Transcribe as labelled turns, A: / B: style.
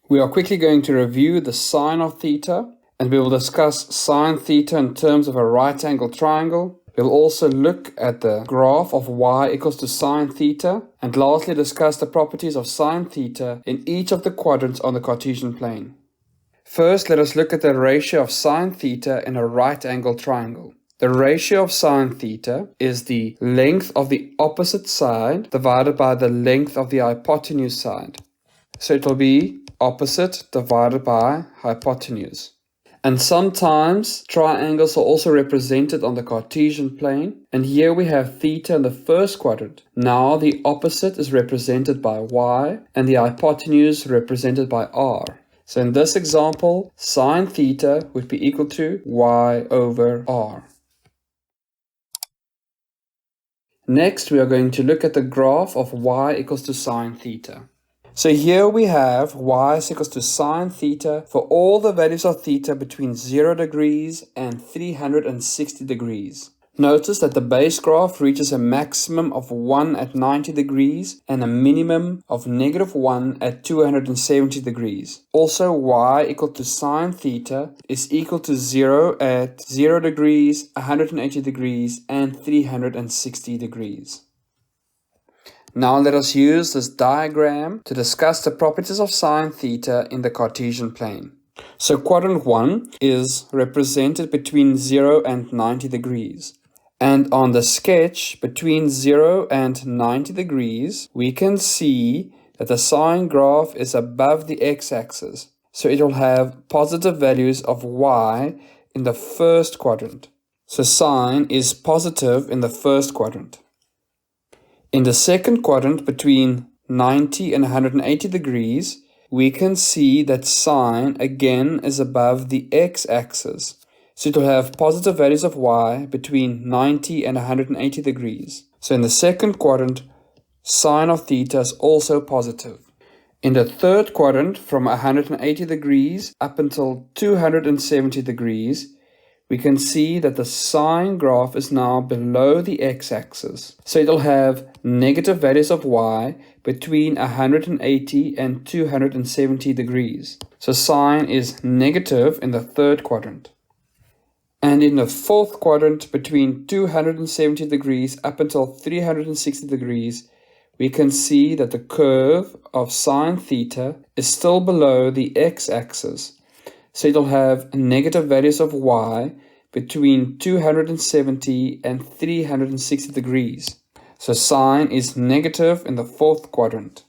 A: We are quickly going to review the sine of theta, and we will discuss sine theta in terms of a right angle triangle. We'll also look at the graph of y equals to sine theta, and lastly discuss the properties of sine theta in each of the quadrants on the Cartesian plane. First, let us look at the ratio of sine theta in a right angle triangle. The ratio of sine theta is the length of the opposite side divided by the length of the hypotenuse side. So it will be opposite divided by hypotenuse. And sometimes triangles are also represented on the Cartesian plane. And here we have theta in the first quadrant. Now the opposite is represented by y and the hypotenuse represented by r. So in this example, sine theta would be equal to y over r. Next, we are going to look at the graph of y equals to sine theta. So here we have y is equals to sine theta for all the values of theta between 0 degrees and 360 degrees. Notice that the base graph reaches a maximum of 1 at 90 degrees and a minimum of -1 at 270 degrees. Also, y equal to sine theta is equal to 0 at 0 degrees, 180 degrees, and 360 degrees. Now let us use this diagram to discuss the properties of sine theta in the Cartesian plane. So quadrant 1 is represented between 0 and 90 degrees. And on the sketch between 0 and 90 degrees, we can see that the sine graph is above the x-axis. So it will have positive values of y in the first quadrant. So sine is positive in the first quadrant. In the second quadrant between 90 and 180 degrees, we can see that sine again is above the x-axis. So it will have positive values of y between 90 and 180 degrees. So in the second quadrant, sine of theta is also positive. In the third quadrant, from 180 degrees up until 270 degrees, we can see that the sine graph is now below the x-axis. So it will have negative values of y between 180 and 270 degrees. So sine is negative in the third quadrant. And in the fourth quadrant, between 270 degrees up until 360 degrees, we can see that the curve of sine theta is still below the x-axis. So it will have negative values of y between 270 and 360 degrees. So sine is negative in the fourth quadrant.